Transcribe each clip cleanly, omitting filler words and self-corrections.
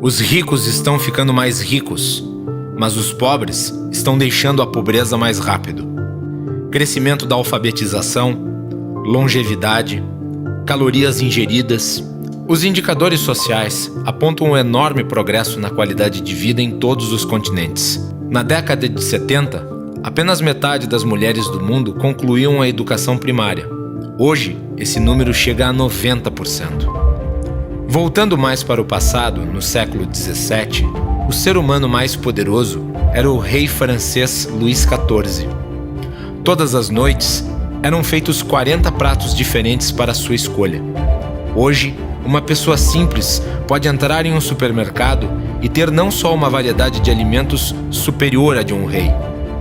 Os ricos estão ficando mais ricos, mas os pobres estão deixando a pobreza mais rápido. Crescimento da alfabetização, longevidade, calorias ingeridas. Os indicadores sociais apontam um enorme progresso na qualidade de vida em todos os continentes. Na década de 70, apenas metade das mulheres do mundo concluíam a educação primária. Hoje, esse número chega a 90%. Voltando mais para o passado, no século XVII, o ser humano mais poderoso era o rei francês Luís XIV. Todas as noites, eram feitos 40 pratos diferentes para sua escolha. Hoje, uma pessoa simples pode entrar em um supermercado e ter não só uma variedade de alimentos superior à de um rei,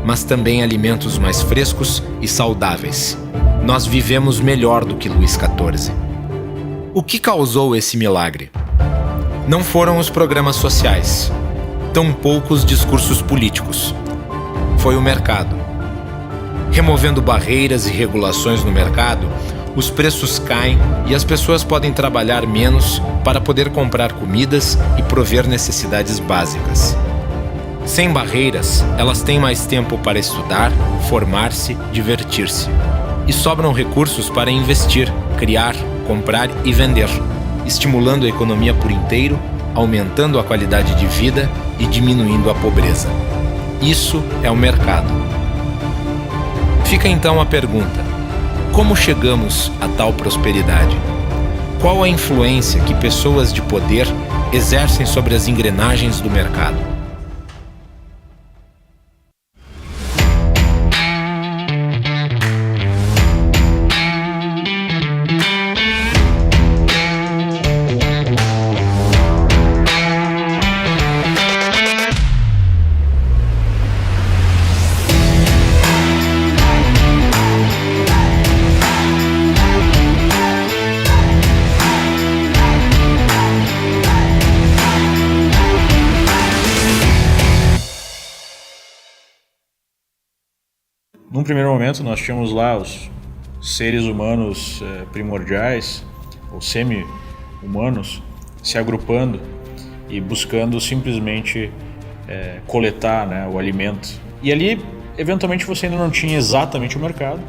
mas também alimentos mais frescos e saudáveis. Nós vivemos melhor do que Luís XIV. O que causou esse milagre? Não foram os programas sociais, tampouco os discursos políticos. Foi o mercado. Removendo barreiras e regulações no mercado, os preços caem e as pessoas podem trabalhar menos para poder comprar comidas e prover necessidades básicas. Sem barreiras, elas têm mais tempo para estudar, formar-se, divertir-se. E sobram recursos para investir, criar, comprar e vender, estimulando a economia por inteiro, aumentando a qualidade de vida e diminuindo a pobreza. Isso é o mercado. Fica então a pergunta: como chegamos a tal prosperidade? Qual a influência que pessoas de poder exercem sobre as engrenagens do mercado? Num primeiro momento, nós tínhamos lá os seres humanos primordiais, ou semi-humanos, se agrupando e buscando simplesmente coletar, né, o alimento. E ali, eventualmente, você ainda não tinha exatamente o mercado,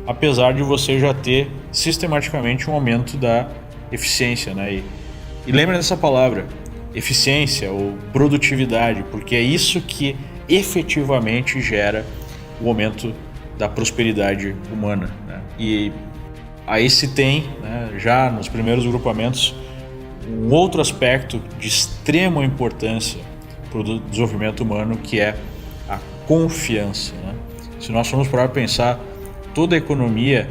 apesar de você já ter sistematicamente um aumento da eficiência, né? E lembra dessa palavra, eficiência ou produtividade, porque é isso que efetivamente gera o aumento da prosperidade humana, né? E aí se tem, né, já nos primeiros grupamentos, um outro aspecto de extrema importância para o desenvolvimento humano, que é a confiança, né? Se nós formos para pensar, toda a economia,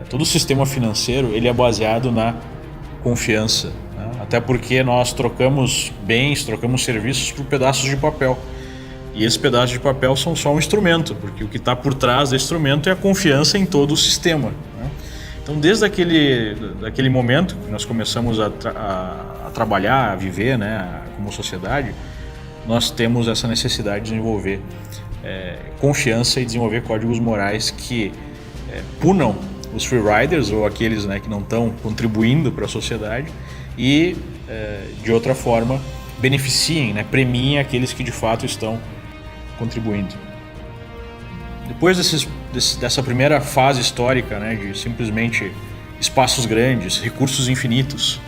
todo o sistema financeiro, ele é baseado na confiança, né? Até porque nós trocamos bens, trocamos serviços por pedaços de papel. E esses pedaços de papel são só um instrumento, porque o que está por trás desse instrumento é a confiança em todo o sistema, né? Então, desde aquele momento que nós começamos a trabalhar, a viver, né, como sociedade, nós temos essa necessidade de desenvolver confiança e desenvolver códigos morais que punam os free riders, ou aqueles, né, que não estão contribuindo para a sociedade, e de outra forma beneficiem, né, premiem aqueles que de fato estão contribuindo. Depois dessa primeira fase histórica, né, de simplesmente espaços grandes, recursos infinitos,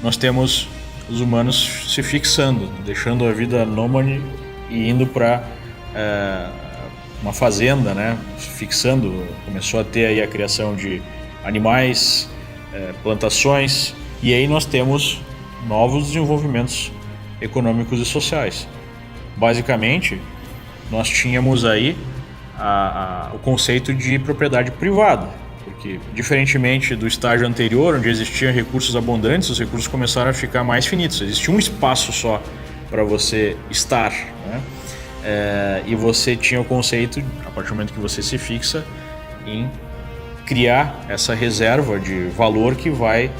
nós temos os humanos se fixando, deixando a vida nômade e indo para uma fazenda, né, fixando. Começou a ter aí a criação de animais, plantações, e aí nós temos novos desenvolvimentos econômicos e sociais. Basicamente, nós tínhamos aí o conceito de propriedade privada, porque diferentemente do estágio anterior, onde existiam recursos abundantes, os recursos começaram a ficar mais finitos. Existia um espaço só para você estar, né? E você tinha o conceito, a partir do momento que você se fixa, em criar essa reserva de valor que vai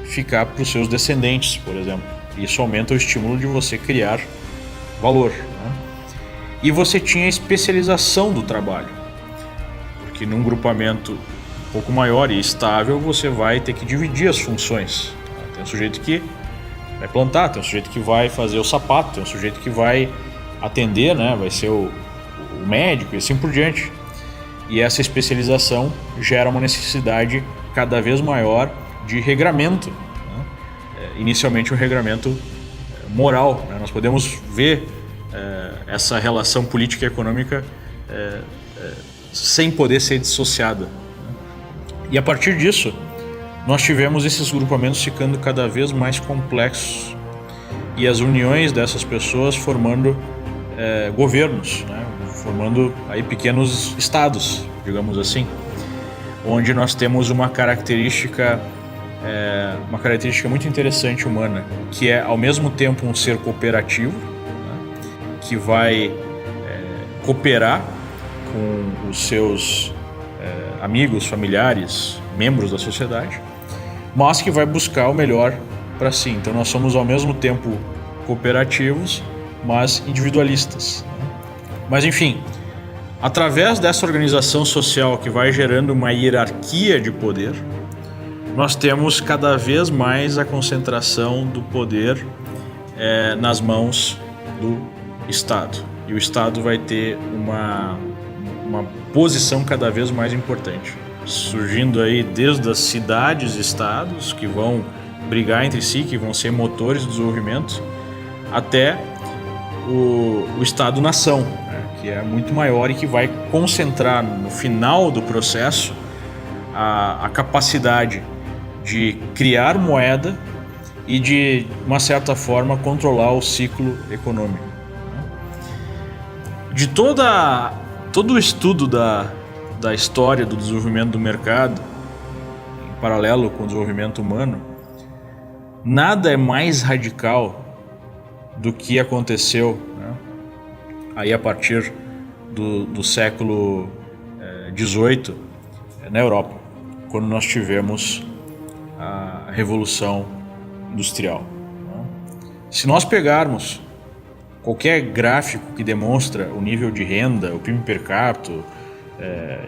ficar para os seus descendentes, por exemplo. Isso aumenta o estímulo de você criar valor, né? E você tinha a especialização do trabalho, porque num grupamento um pouco maior e estável, você vai ter que dividir as funções. Tem um sujeito que vai plantar, tem um sujeito que vai fazer o sapato, tem um sujeito que vai atender, né? Vai ser o médico e assim por diante. E essa especialização gera uma necessidade cada vez maior de regramento, né? Inicialmente um regramento moral, né? Nós podemos ver essa relação política e econômica sem poder ser dissociada. E a partir disso, nós tivemos esses grupamentos ficando cada vez mais complexos e as uniões dessas pessoas formando governos, né? Formando aí pequenos estados, digamos assim, onde nós temos uma característica muito interessante humana, que é ao mesmo tempo um ser cooperativo, né? Que vai cooperar com os seus amigos, familiares, membros da sociedade, mas que vai buscar o melhor para si. Então nós somos ao mesmo tempo cooperativos, mas individualistas, né? Mas enfim, através dessa organização social que vai gerando uma hierarquia de poder, nós temos cada vez mais a concentração do poder nas mãos do Estado. E o Estado vai ter uma posição cada vez mais importante, surgindo aí desde as cidades e estados que vão brigar entre si, que vão ser motores do desenvolvimento, até o Estado-nação, né, que é muito maior e que vai concentrar no final do processo a capacidade de criar moeda e de uma certa forma controlar o ciclo econômico. De todo o estudo da história do desenvolvimento do mercado, em paralelo com o desenvolvimento humano, nada é mais radical do que aconteceu, né, aí a partir do século XVIII na Europa, quando nós tivemos a Revolução Industrial. Se nós pegarmos qualquer gráfico que demonstra o nível de renda, o PIB per capita,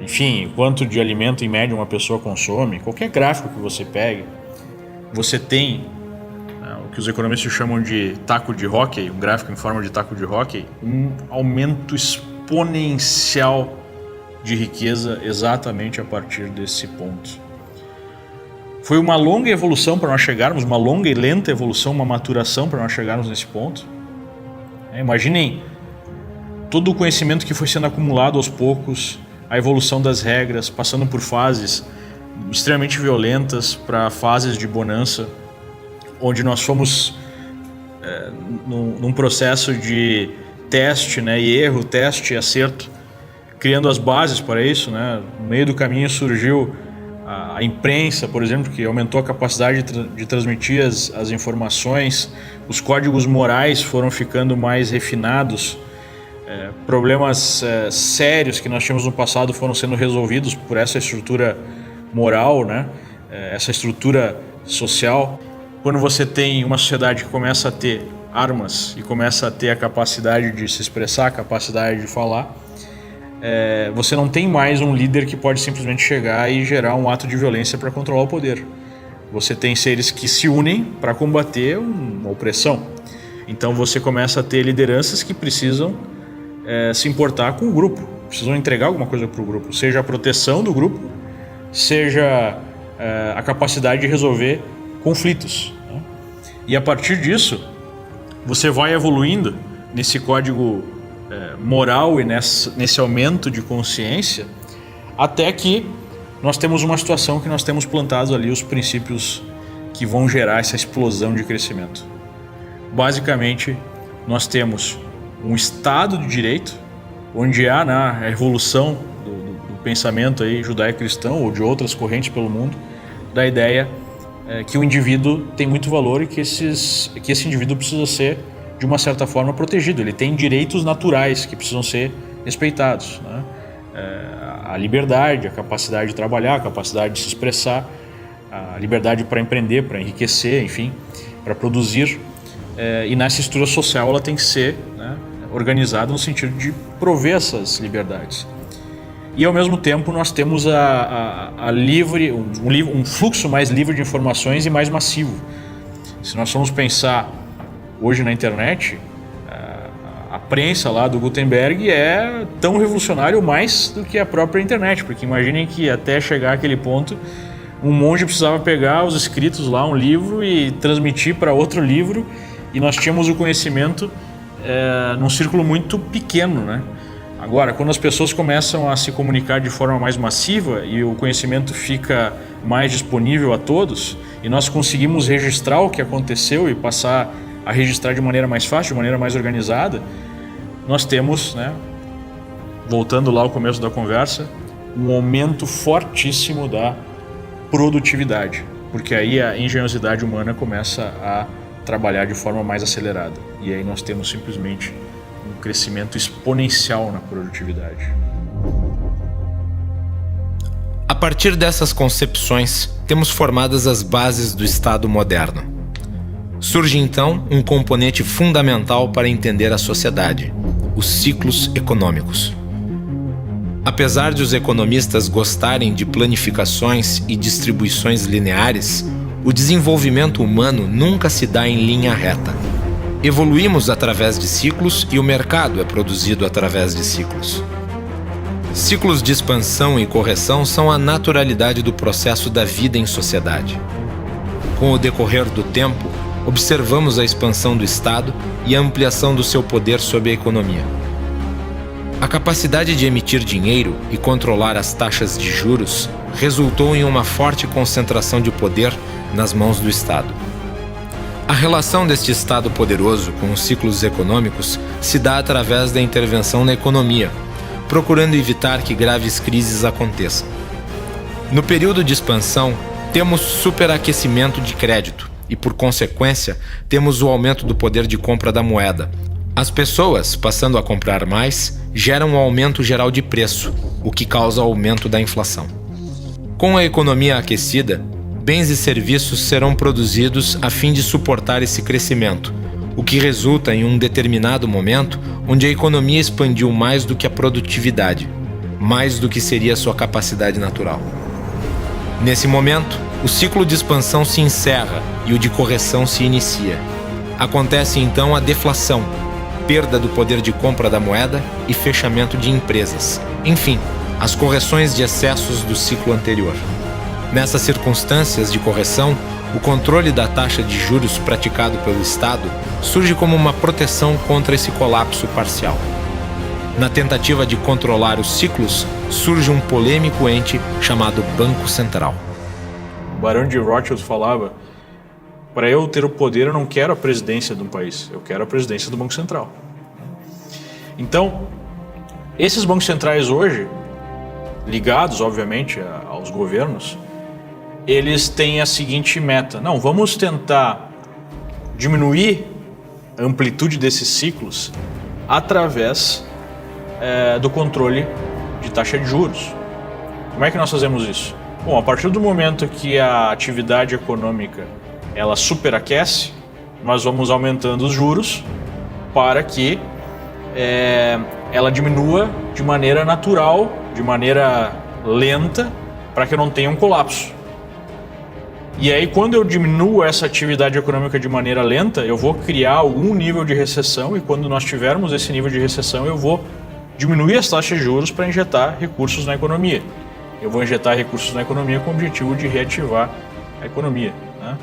enfim, quanto de alimento em média uma pessoa consome, qualquer gráfico que você pegue, você tem o que os economistas chamam de taco de hóquei, um gráfico em forma de taco de hóquei, um aumento exponencial de riqueza exatamente a partir desse ponto. Foi uma longa evolução para nós chegarmos, uma longa e lenta evolução, uma maturação para nós chegarmos nesse ponto. Imaginem todo o conhecimento que foi sendo acumulado aos poucos, a evolução das regras, passando por fases extremamente violentas para fases de bonança, onde nós fomos num processo de teste, né, e erro, teste e acerto, criando as bases para isso, né? No meio do caminho surgiu a imprensa, por exemplo, que aumentou a capacidade de transmitir as informações, os códigos morais foram ficando mais refinados, problemas sérios que nós tínhamos no passado foram sendo resolvidos por essa estrutura moral, né? Essa estrutura social. Quando você tem uma sociedade que começa a ter armas e começa a ter a capacidade de se expressar, a capacidade de falar, você não tem mais um líder que pode simplesmente chegar e gerar um ato de violência para controlar o poder. Você tem seres que se unem para combater uma opressão. Então você começa a ter lideranças que precisam se importar com o grupo, precisam entregar alguma coisa para o grupo, seja a proteção do grupo, seja a capacidade de resolver conflitos, né? E a partir disso, você vai evoluindo nesse código moral e nesse aumento de consciência, até que nós temos uma situação que nós temos plantado ali os princípios que vão gerar essa explosão de crescimento. Basicamente, nós temos um Estado de Direito, onde há a evolução do pensamento aí judaico-cristão ou de outras correntes pelo mundo, da ideia que o indivíduo tem muito valor e que esse indivíduo precisa ser, de uma certa forma, protegido. Ele tem direitos naturais que precisam ser respeitados, né? A liberdade, a capacidade de trabalhar, a capacidade de se expressar, a liberdade para empreender, para enriquecer, enfim, para produzir. E nessa estrutura social ela tem que ser, né, organizada no sentido de prover essas liberdades. E ao mesmo tempo nós temos um fluxo mais livre de informações e mais massivo. Se nós formos pensar hoje na internet, a prensa lá do Gutenberg é tão revolucionário ou mais do que a própria internet, porque imaginem que até chegar àquele ponto, um monge precisava pegar os escritos lá, um livro, e transmitir para outro livro, e nós tínhamos o conhecimento num círculo muito pequeno, né? Agora, quando as pessoas começam a se comunicar de forma mais massiva e o conhecimento fica mais disponível a todos, e nós conseguimos registrar o que aconteceu e passar a registrar de maneira mais fácil, de maneira mais organizada, nós temos, né, voltando lá ao começo da conversa, um aumento fortíssimo da produtividade, porque aí a engenhosidade humana começa a trabalhar de forma mais acelerada, e aí nós temos simplesmente um crescimento exponencial na produtividade. A partir dessas concepções, temos formadas as bases do Estado moderno. Surge então um componente fundamental para entender a sociedade: os ciclos econômicos. Apesar de os economistas gostarem de planificações e distribuições lineares, o desenvolvimento humano nunca se dá em linha reta. Evoluímos através de ciclos e o mercado é produzido através de ciclos. Ciclos de expansão e correção são a naturalidade do processo da vida em sociedade. Com o decorrer do tempo, observamos a expansão do Estado e a ampliação do seu poder sobre a economia. A capacidade de emitir dinheiro e controlar as taxas de juros resultou em uma forte concentração de poder nas mãos do Estado. A relação deste Estado poderoso com os ciclos econômicos se dá através da intervenção na economia, procurando evitar que graves crises aconteçam. No período de expansão, temos superaquecimento de crédito e, por consequência, temos o aumento do poder de compra da moeda. As pessoas, passando a comprar mais, geram um aumento geral de preço, o que causa aumento da inflação. Com a economia aquecida, bens e serviços serão produzidos a fim de suportar esse crescimento, o que resulta em um determinado momento onde a economia expandiu mais do que a produtividade, mais do que seria sua capacidade natural. Nesse momento, o ciclo de expansão se encerra e o de correção se inicia. Acontece então a deflação, perda do poder de compra da moeda e fechamento de empresas. Enfim, as correções de excessos do ciclo anterior. Nessas circunstâncias de correção, o controle da taxa de juros praticado pelo Estado surge como uma proteção contra esse colapso parcial. Na tentativa de controlar os ciclos, surge um polêmico ente chamado Banco Central. O Barão de Rothschild falava: para eu ter o poder, eu não quero a presidência de um país, eu quero a presidência do Banco Central. Então, esses bancos centrais hoje, ligados, obviamente, aos governos, eles têm a seguinte meta: não, vamos tentar diminuir a amplitude desses ciclos através do controle de taxa de juros. Como é que nós fazemos isso? Bom, a partir do momento que a atividade econômica ela superaquece, nós vamos aumentando os juros para que ela diminua de maneira natural, de maneira lenta, para que não tenha um colapso. E aí, quando eu diminuo essa atividade econômica de maneira lenta, eu vou criar algum nível de recessão, e quando nós tivermos esse nível de recessão, eu vou diminuir as taxas de juros para injetar recursos na economia. Eu vou injetar recursos na economia com o objetivo de reativar a economia, né?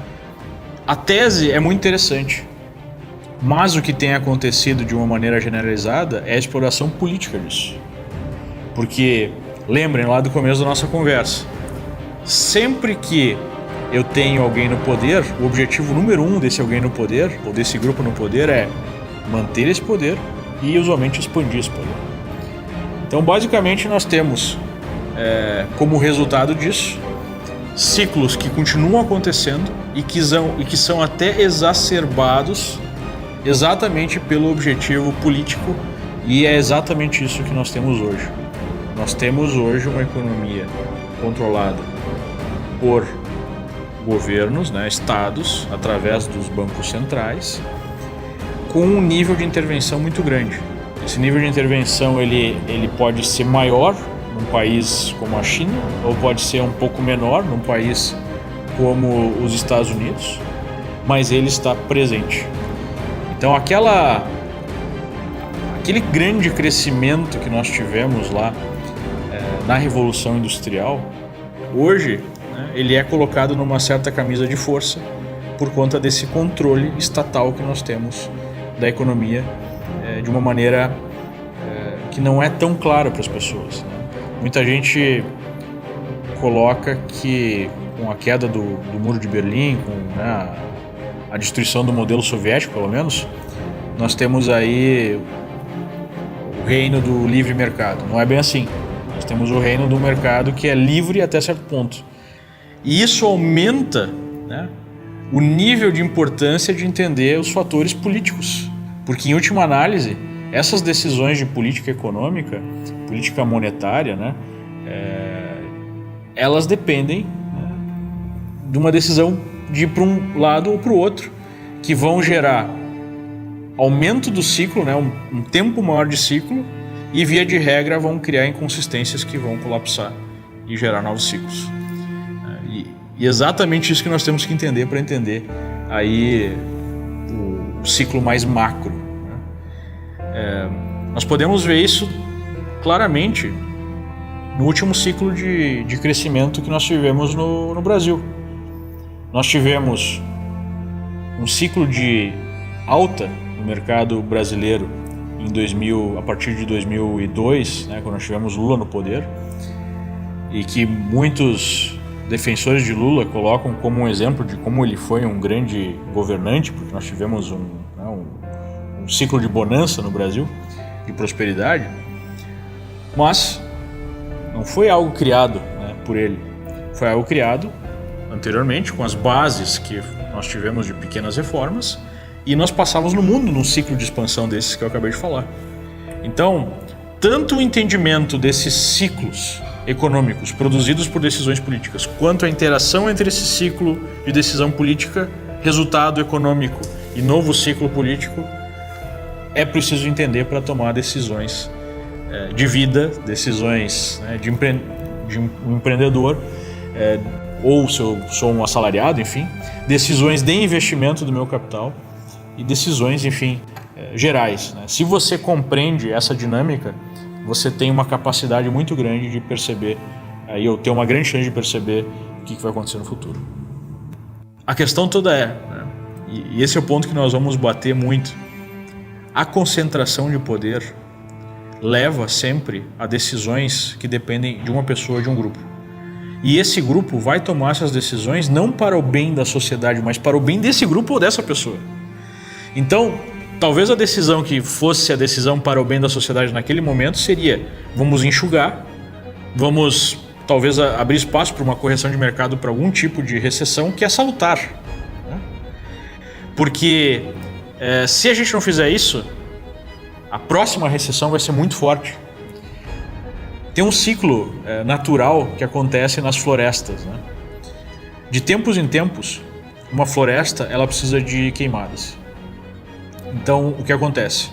A tese é muito interessante, mas o que tem acontecido de uma maneira generalizada é a exploração política disso. Porque, lembrem lá do começo da nossa conversa, sempre que eu tenho alguém no poder, o objetivo número 1 desse alguém no poder, ou desse grupo no poder, é manter esse poder e usualmente expandir esse poder. Então, basicamente, nós temos, como resultado disso, ciclos que continuam acontecendo e que são até exacerbados exatamente pelo objetivo político, e é exatamente isso que nós temos hoje. Nós temos hoje uma economia controlada por governos, né, estados, através dos bancos centrais, com um nível de intervenção muito grande. Esse nível de intervenção ele pode ser maior num país como a China, ou pode ser um pouco menor num país como os Estados Unidos, mas ele está presente. Então aquele grande crescimento que nós tivemos lá na Revolução Industrial, hoje, né, ele é colocado numa certa camisa de força por conta desse controle estatal que nós temos da economia de uma maneira que não é tão clara para as pessoas, né? Muita gente coloca que com a queda do Muro de Berlim, com, né, a destruição do modelo soviético, pelo menos, nós temos aí o reino do livre mercado. Não é bem assim. Nós temos o reino do mercado que é livre até certo ponto. E isso aumenta, né, o nível de importância de entender os fatores políticos. Porque, em última análise, essas decisões de política econômica, política monetária, né, elas dependem, né, de uma decisão de ir para um lado ou para o outro, que vão gerar aumento do ciclo, né, um tempo maior de ciclo, e via de regra vão criar inconsistências que vão colapsar e gerar novos ciclos. E exatamente isso que nós temos que entender para entender aí o ciclo mais macro, né? Nós podemos ver isso claramente no último ciclo de crescimento que nós tivemos no Brasil. Nós tivemos um ciclo de alta no mercado brasileiro a partir de 2002, né, quando nós tivemos Lula no poder, e que muitos defensores de Lula colocam como um exemplo de como ele foi um grande governante, porque nós tivemos um ciclo de bonança no Brasil, de prosperidade, mas não foi algo criado, né, por ele. Foi algo criado anteriormente, com as bases que nós tivemos de pequenas reformas, e nós passávamos no mundo num ciclo de expansão desses que eu acabei de falar. Então, tanto o entendimento desses ciclos econômicos produzidos por decisões políticas, quanto a interação entre esse ciclo de decisão política, resultado econômico e novo ciclo político, é preciso entender para tomar decisões de vida, decisões, né, de um empreendedor, ou se eu sou um assalariado, enfim, decisões de investimento do meu capital e decisões, enfim, gerais, né? Se você compreende essa dinâmica, você tem uma capacidade muito grande de perceber, aí eu tenho uma grande chance de perceber o que vai acontecer no futuro. A questão toda né, e esse é o ponto que nós vamos bater muito, a concentração de poder leva sempre a decisões que dependem de uma pessoa, de um grupo. E esse grupo vai tomar essas decisões não para o bem da sociedade, mas para o bem desse grupo ou dessa pessoa. Então, talvez a decisão que fosse a decisão para o bem da sociedade naquele momento seria: vamos enxugar, vamos talvez abrir espaço para uma correção de mercado para algum tipo de recessão que é salutar, né? Porque se a gente não fizer isso, a próxima recessão vai ser muito forte. Tem um ciclo natural que acontece nas florestas, né? De tempos em tempos, uma floresta ela precisa de queimadas. Então, o que acontece?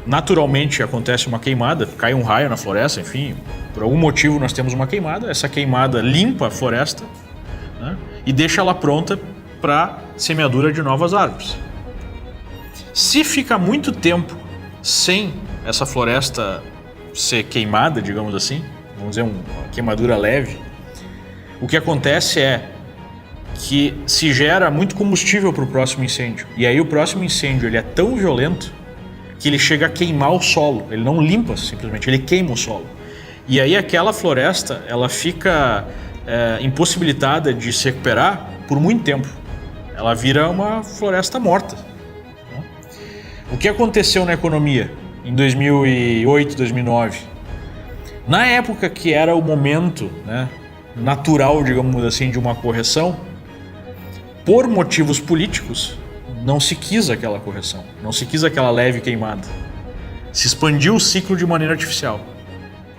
Naturalmente acontece uma queimada, cai um raio na floresta, enfim, por algum motivo nós temos uma queimada, essa queimada limpa a floresta, né, e deixa ela pronta para semeadura de novas árvores. Se fica muito tempo sem essa floresta ser queimada, digamos assim, vamos dizer uma queimadura leve, o que acontece é que se gera muito combustível para o próximo incêndio. E aí o próximo incêndio ele é tão violento que ele chega a queimar o solo. Ele não limpa simplesmente, ele queima o solo. E aí aquela floresta ela fica impossibilitada de se recuperar por muito tempo. Ela vira uma floresta morta. O que aconteceu na economia em 2008, 2009? Na época que era o momento, né, natural, digamos assim, de uma correção, por motivos políticos, não se quis aquela correção, não se quis aquela leve queimada. Se expandiu o ciclo de maneira artificial.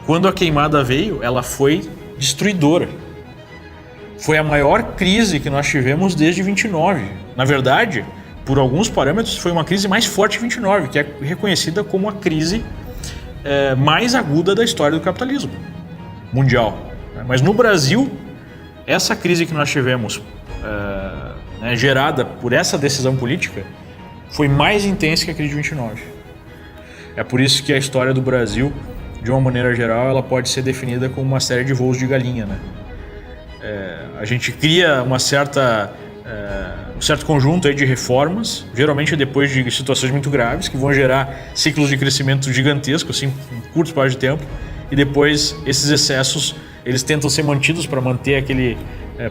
Quando a queimada veio, ela foi destruidora. Foi a maior crise que nós tivemos desde 29. Na verdade, por alguns parâmetros, foi uma crise mais forte em 29, que é reconhecida como a crise mais aguda da história do capitalismo mundial. Mas no Brasil, essa crise que nós tivemos né, gerada por essa decisão política foi mais intensa que a crise de 29. É por isso que a história do Brasil, de uma maneira geral, ela pode ser definida como uma série de voos de galinha, né? A gente cria um certo conjunto aí de reformas, geralmente depois de situações muito graves, que vão gerar ciclos de crescimento gigantescos, assim, em curto espaço de tempo, e depois esses excessos eles tentam ser mantidos para manter aquele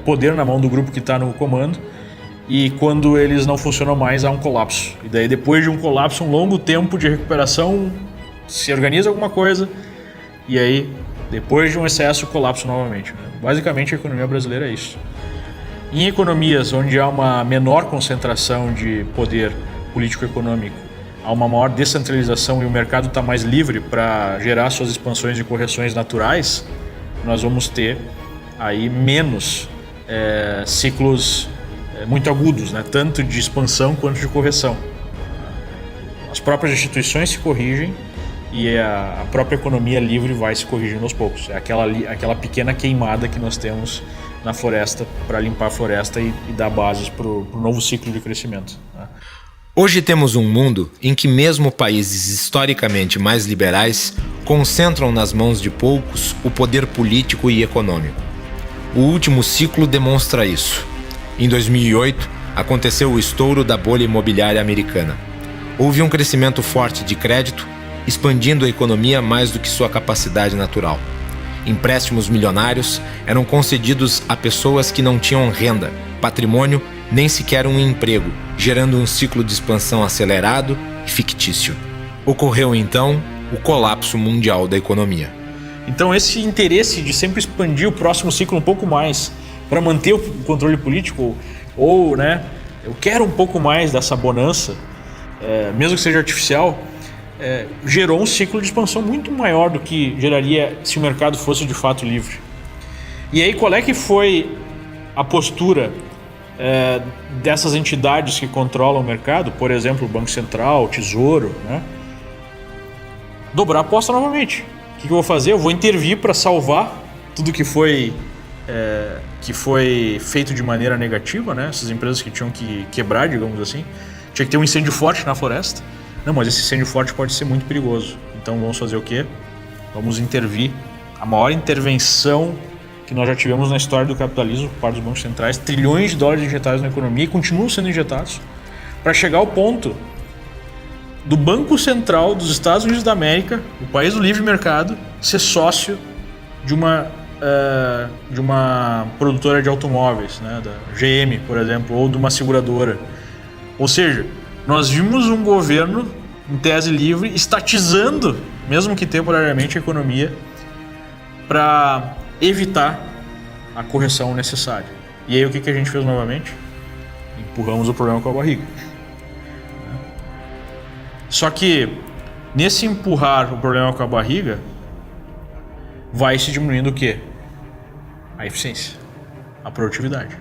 poder na mão do grupo que está no comando, e quando eles não funcionam mais há um colapso. E daí depois de um colapso, um longo tempo de recuperação, se organiza alguma coisa, e aí depois de um excesso, colapso novamente, né? Basicamente a economia brasileira é isso. Em economias onde há uma menor concentração de poder político-econômico, há uma maior descentralização e o mercado está mais livre para gerar suas expansões e correções naturais, nós vamos ter aí menos ciclos muito agudos, né? Tanto de expansão quanto de correção. As próprias instituições se corrigem e a própria economia livre vai se corrigindo aos poucos. É aquela pequena queimada que nós temos na floresta para limpar a floresta e dar bases para o novo ciclo de crescimento, né? Hoje temos um mundo em que mesmo países historicamente mais liberais concentram nas mãos de poucos o poder político e econômico. O último ciclo demonstra isso. Em 2008, aconteceu o estouro da bolha imobiliária americana. Houve um crescimento forte de crédito, expandindo a economia mais do que sua capacidade natural. Empréstimos milionários eram concedidos a pessoas que não tinham renda, patrimônio, nem sequer um emprego, gerando um ciclo de expansão acelerado e fictício. Ocorreu então o colapso mundial da economia. Então esse interesse de sempre expandir o próximo ciclo um pouco mais para manter o controle político, ou né, eu quero um pouco mais dessa bonança, mesmo que seja artificial, gerou um ciclo de expansão muito maior do que geraria se o mercado fosse de fato livre. E aí qual é que foi a postura dessas entidades que controlam o mercado, por exemplo, o Banco Central, o Tesouro, né? Dobrar a aposta novamente. O que eu vou fazer? Eu vou intervir para salvar tudo que foi feito de maneira negativa, né? Essas empresas que tinham que quebrar, digamos assim. Tinha que ter um incêndio forte na floresta. Não, mas esse incêndio forte pode ser muito perigoso. Então vamos fazer o quê? Vamos intervir. A maior intervenção que nós já tivemos na história do capitalismo por parte dos bancos centrais, trilhões de dólares injetados na economia e continuam sendo injetados, para chegar ao ponto do Banco Central dos Estados Unidos da América, o país do livre mercado, ser sócio de uma produtora de automóveis, né, da GM, por exemplo, ou de uma seguradora. Ou seja, nós vimos um governo, em tese livre, estatizando, mesmo que temporariamente, a economia para evitar a correção necessária. E aí o que a gente fez novamente? Empurramos o problema com a barriga. Só que nesse empurrar o problema com a barriga, vai se diminuindo o quê? A eficiência, a produtividade.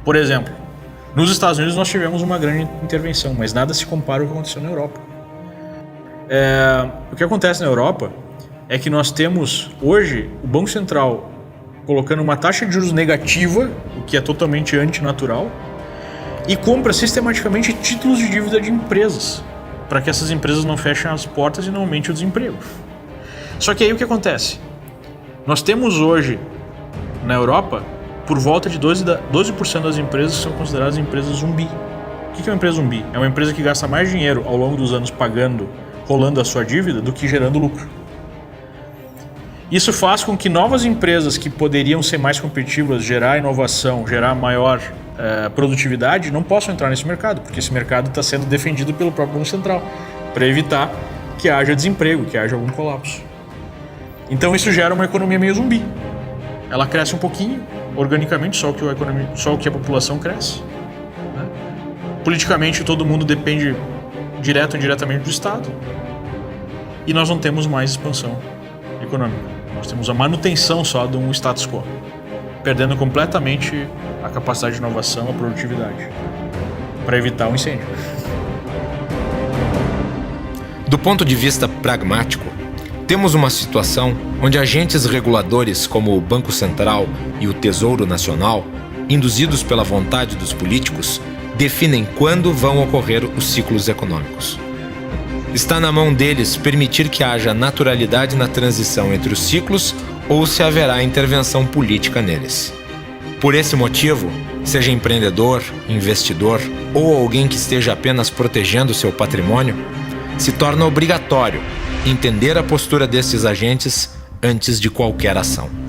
Por exemplo, nos Estados Unidos nós tivemos uma grande intervenção, mas nada se compara ao que aconteceu na Europa. O que acontece na Europa é que nós temos hoje o Banco Central colocando uma taxa de juros negativa, o que é totalmente antinatural, e compra sistematicamente títulos de dívida de empresas, para que essas empresas não fechem as portas e não aumente o desemprego. Só que aí o que acontece? Nós temos hoje, na Europa, por volta de 12% das empresas que são consideradas empresas zumbi. O que é uma empresa zumbi? É uma empresa que gasta mais dinheiro ao longo dos anos rolando a sua dívida, do que gerando lucro. Isso faz com que novas empresas que poderiam ser mais competitivas, gerar inovação, gerar maior produtividade, não possam entrar nesse mercado, porque esse mercado está sendo defendido pelo próprio Banco Central, para evitar que haja desemprego, que haja algum colapso. Então isso gera uma economia meio zumbi. Ela cresce um pouquinho, organicamente, só o que a população cresce, né? Politicamente todo mundo depende direto ou indiretamente do Estado. E nós não temos mais expansão econômica. Nós temos a manutenção só de um status quo, perdendo completamente a capacidade de inovação, a produtividade, para evitar o incêndio. Do ponto de vista pragmático, temos uma situação onde agentes reguladores como o Banco Central e o Tesouro Nacional induzidos pela vontade dos políticos, definem quando vão ocorrer os ciclos econômicos. Está na mão deles permitir que haja naturalidade na transição entre os ciclos ou se haverá intervenção política neles. Por esse motivo, seja empreendedor, investidor ou alguém que esteja apenas protegendo seu patrimônio, se torna obrigatório entender a postura destes agentes antes de qualquer ação.